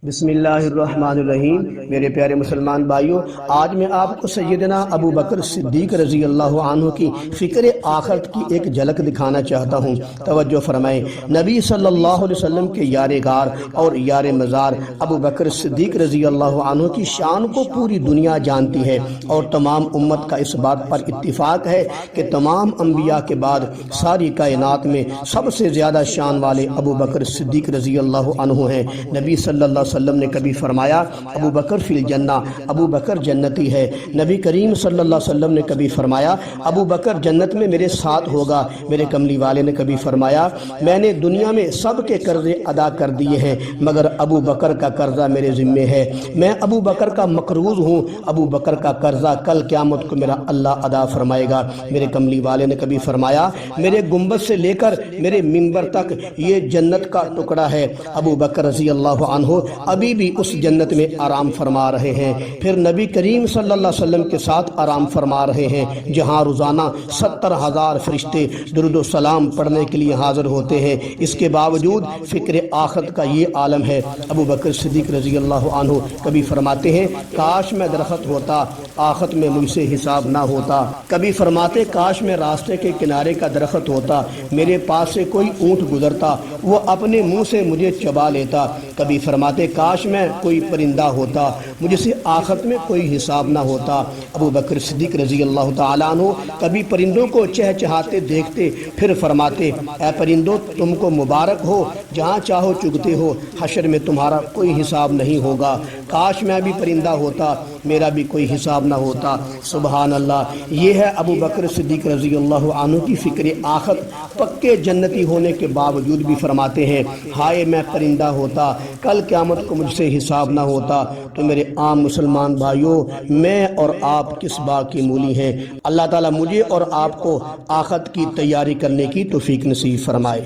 بسم اللہ الرحمن الرحیم۔ میرے پیارے مسلمان بھائیوں، آج میں آپ کو سیدنا ابو بکر صدیق رضی اللہ عنہ کی فکر آخرت کی ایک جھلک دکھانا چاہتا ہوں۔ توجہ فرمائیں، نبی صلی اللہ علیہ وسلم کے یار غار اور یار مزار ابو بکر صدیق رضی اللہ عنہ کی شان کو پوری دنیا جانتی ہے، اور تمام امت کا اس بات پر اتفاق ہے کہ تمام انبیاء کے بعد ساری کائنات میں سب سے زیادہ شان والے ابو بکر صدیق رضی اللہ عنہ ہیں۔ نبی صلی اللہ علیہ وسلم نے کبھی فرمایا ابو بکر فی الجنہ، ابو بکر جنتی ہے۔ نبی کریم صلی اللہ علیہ وسلم نے کبھی فرمایا ابو بکر جنت میں میرے ساتھ ہوگا۔ میرے کملی والے نے کبھی فرمایا میں نے دنیا میں سب کے قرضے ادا کر دیے ہیں مگر ابو بکر کا قرضہ میرے ذمے ہے، میں ابو بکر کا مقروض ہوں، ابو بکر کا قرضہ کل قیامت کو میرا اللہ ادا فرمائے گا۔ میرے کملی والے نے کبھی فرمایا میرے گنبد سے لے کر میرے منبر تک یہ جنت کا ٹکڑا ہے، ابو بکر رضی اللہ عنہ ابھی بھی اس جنت میں آرام فرما رہے ہیں۔ پھر نبی کریم صلی اللہ علیہ وسلم کے ساتھ آرام فرما رہے ہیں، جہاں روزانہ 70,000 فرشتے درود و سلام پڑھنے کے لیے حاضر ہوتے ہیں۔ اس کے باوجود فکر آخرت کا یہ عالم ہے۔ ابو بکر صدیق رضی اللہ عنہ کبھی فرماتے ہیں کاش میں درخت ہوتا، آخرت میں مجھ سے حساب نہ ہوتا۔ کبھی فرماتے کاش میں راستے کے کنارے کا درخت ہوتا، میرے پاس سے کوئی اونٹ گزرتا، وہ اپنے منہ سے مجھے چبا لیتا۔ کبھی فرماتے کاش میں کوئی پرندہ ہوتا، مجھ سے آخرت میں کوئی حساب نہ ہوتا۔ ابو بکر صدیق رضی اللہ تعالیٰ عنہ کبھی پرندوں کو چہچہاتے دیکھتے، پھر فرماتے اے پرندوں تم کو مبارک ہو، جہاں چاہو چگتے ہو، حشر میں تمہارا کوئی حساب نہیں ہوگا۔ کاش میں بھی پرندہ ہوتا، میرا بھی کوئی حساب نہ ہوتا۔ سبحان اللہ، یہ ہے ابو بکر صدیق رضی اللہ عنہ کی فکر آخرت۔ پکے جنتی ہونے کے باوجود بھی فرماتے ہیں ہائے میں پرندہ ہوتا، کل قیامت کو مجھ سے حساب نہ ہوتا۔ تو میرے عام مسلمان بھائیوں، میں اور آپ کس باغ کی مولی ہیں؟ اللہ تعالیٰ مجھے اور آپ کو آخرت کی تیاری کرنے کی توفیق نصیب فرمائے۔